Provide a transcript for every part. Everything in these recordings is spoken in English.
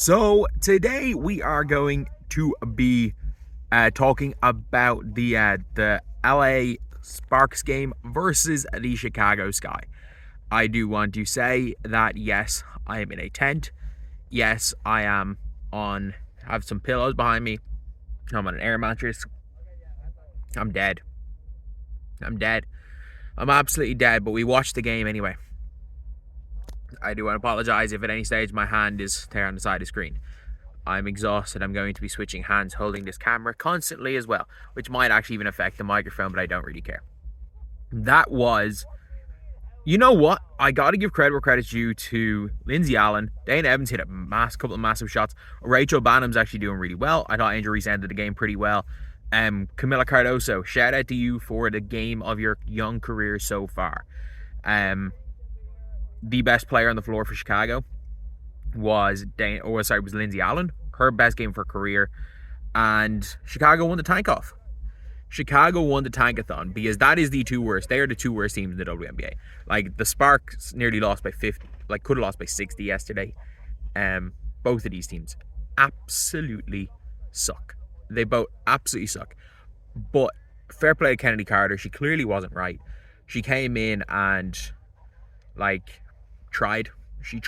So today we are going to be talking about the LA Sparks game versus the Chicago Sky. I do want to say that yes, I am in a tent. Yes, I am on. I have some pillows behind me. I'm on an air mattress. I'm dead. I'm dead. I'm absolutely dead. But we watched the game anyway. I do want to apologize if at any stage my hand is there on the side of the screen. I'm exhausted. I'm going to be switching hands holding this camera constantly as well, which might actually even affect the microphone, but I don't really care. That was, you know what? I got to give credit where credit's due to Lindsay Allen. Dana Evans hit a couple of massive shots. Rachel Bannum's actually doing really well. I thought Angel Reese ended the game pretty well. Camila Cardoso, shout out to you for the game of your young career so far. The best player on the floor for Chicago was Lindsay Allen. Her best game for her career. And Chicago won the tank-off. Chicago won the tankathon because that is the two worst. They are the two worst teams in the WNBA. Like, the Sparks nearly lost by 50, could have lost by 60 yesterday. Both of these teams absolutely suck. They both absolutely suck. But fair play to Kennedy Carter. She clearly wasn't right. She came in and, tried. She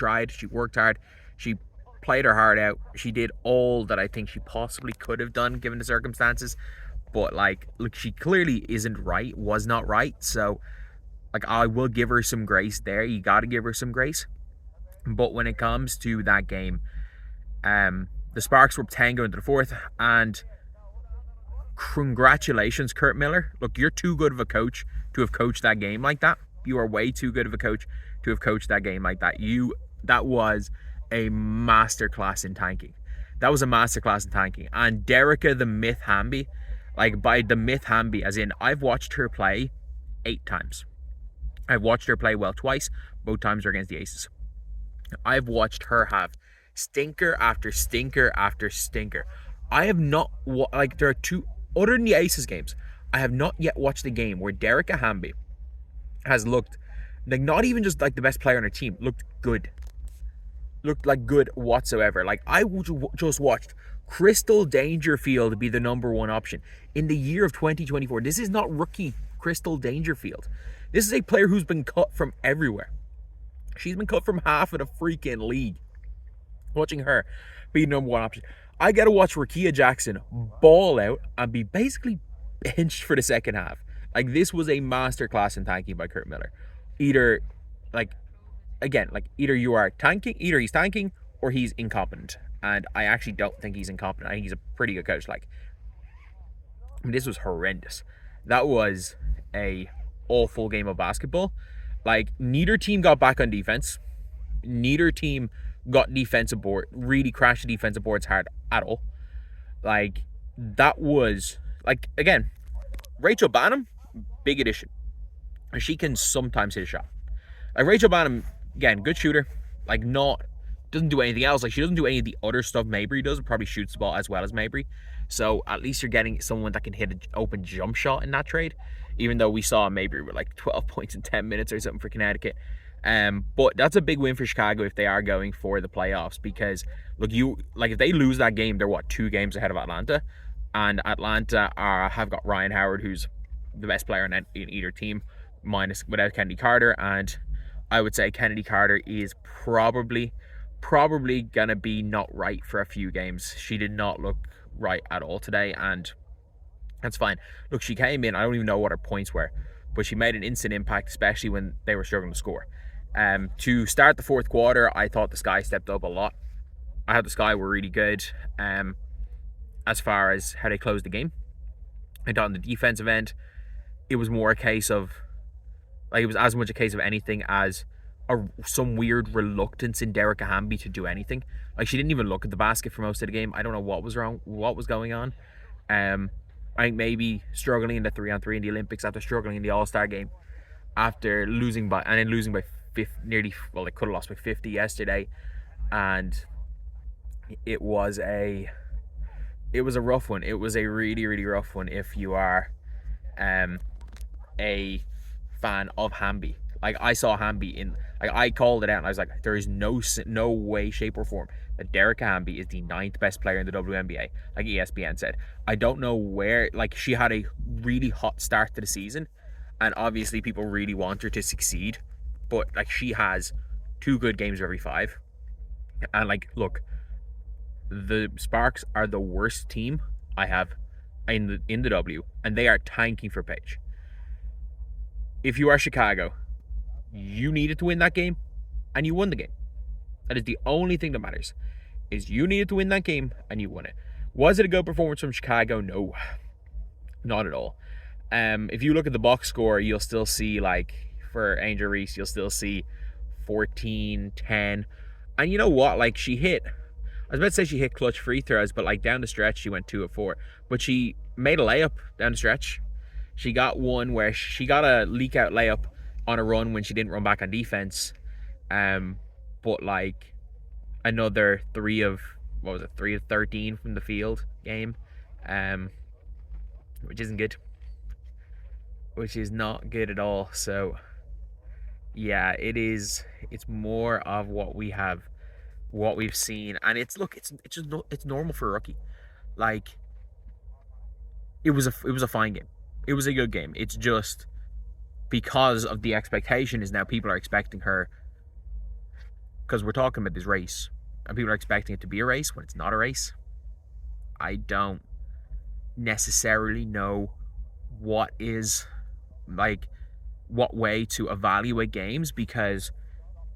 worked hard. She played her heart out. She did all that I think she possibly could have done given the circumstances. But, look, she clearly isn't right, was not right. So, I will give her some grace there. You got to give her some grace. But when it comes to that game, the Sparks were 10 going to the fourth. And congratulations, Curt Miller. Look, you're too good of a coach to have coached that game like that. You are way too good of a coach to have coached that game like that. That was a masterclass in tanking. That was a masterclass in tanking. And Derica the Myth Hamby, by the Myth Hamby, as in I've watched her play 8 times. I've watched her play well twice. Both times are against the Aces. I've watched her have stinker after stinker after stinker. I have not, there are two, other than the Aces games, I have not yet watched a game where Derica Hamby has looked not even just the best player on her team, looked good. Looked good whatsoever. I just watched Crystal Dangerfield be the number one option in the year of 2024. This is not rookie Crystal Dangerfield. This is a player who's been cut from everywhere. She's been cut from half of the freaking league. Watching her be the number one option. I gotta watch Rakia Jackson ball out and be basically benched for the second half. This was a masterclass in tanking by Curt Miller. Either you are tanking, either he's tanking or he's incompetent. And I actually don't think he's incompetent. I think he's a pretty good coach. This was horrendous. That was a awful game of basketball. Neither team got back on defense. Neither team got defensive board, really crashed the defensive boards hard at all. That was, again, Rachel Bannum, big addition. She can sometimes hit a shot. Rachel Bannum, again, good shooter. Doesn't do anything else. She doesn't do any of the other stuff Mabry does. Probably shoots the ball as well as Mabry. So at least you're getting someone that can hit an open jump shot in that trade. Even though we saw Mabry with 12 points in 10 minutes or something for Connecticut. But that's a big win for Chicago if they are going for the playoffs. Because look, if they lose that game, they're 2 games ahead of Atlanta. And Atlanta have got Ryan Howard, who's the best player in either team, without Kennedy Carter. And I would say Kennedy Carter is probably gonna be not right for a few games. She did not look right at all today, and that's fine. Look, she came in, I don't even know what her points were, but she made an instant impact, especially when they were struggling to score. To start the fourth quarter, I thought the Sky stepped up a lot. I thought the Sky were really good as far as how they closed the game. I thought on the defensive end, it was more a case of, it was as much a case of anything as some weird reluctance in Derica Hamby to do anything. She didn't even look at the basket for most of the game. I don't know what was wrong, what was going on. I think maybe struggling in the 3-on-3 in the Olympics, after struggling in the All-Star game, after losing by 50, they could have lost by 50 yesterday, and it was a rough one. It was a really, really rough one if you are a fan of Hamby. Like, I saw Hamby in, like, I called it out, and I was like, there is no way, shape, or form that Derek Hamby is the 9th best player in the WNBA, like ESPN said. I don't know where, like, she had a really hot start to the season, and obviously people really want her to succeed, but, like, she has 2 good games every 5. And, like, look, the Sparks are the worst team I have in the W, and they are tanking for Paige. If you are Chicago, you needed to win that game, and you won the game. That is the only thing that matters, is you needed to win that game, and you won it. Was it a good performance from Chicago? No, not at all. If you look at the box score, you'll still see, like, for Angel Reese, you'll still see 14, 10. And you know what? Like, I was about to say she hit clutch free throws, but, like, down the stretch, she went 2 of 4. But she made a layup down the stretch. She got one where she got a leak out layup on a run when she didn't run back on defense. But, like, another 3 of 13 from the field game, which isn't good, which is not good at all. So yeah, it's more of what we've seen, and it's normal for a rookie. Like, it was a fine game, it was a good game. It's just because of the expectation is now people are expecting her, because we're talking about this race, and people are expecting it to be a race when it's not a race. I don't necessarily know what way to evaluate games, because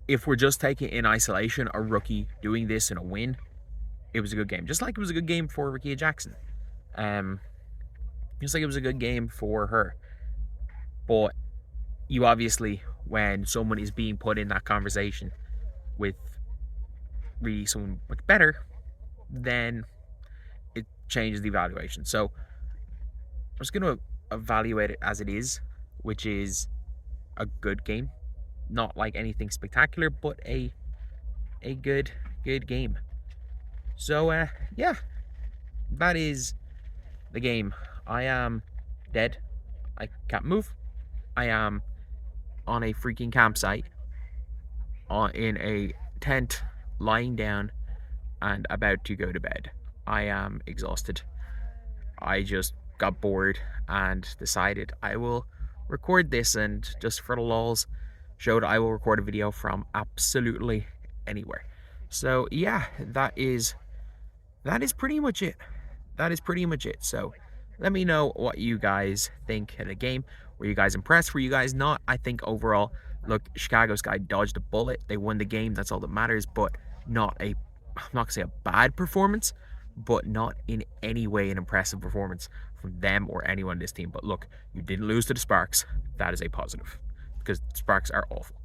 if we're just taking in isolation a rookie doing this in a win, it was a good game. Just like it was a good game for Rickea Jackson. Just like it was a good game for her. But you obviously, when someone is being put in that conversation with really someone much better, then it changes the evaluation. So I'm just going to evaluate it as it is, which is a good game. Not like anything spectacular, but a good game. So yeah, that is the game. I am dead. I can't move. I am on a freaking campsite, in a tent, lying down and about to go to bed. I am exhausted. I just got bored and decided I will record this, and just for the lulz, showed I will record a video from absolutely anywhere. So yeah, that is pretty much it. So let me know what you guys think of the game. Were you guys impressed? Were you guys not? I think overall, look, Chicago Sky dodged a bullet. They won the game. That's all that matters. But I'm not gonna say a bad performance, but not in any way an impressive performance from them or anyone in this team. But look, you didn't lose to the Sparks. That is a positive, because the Sparks are awful.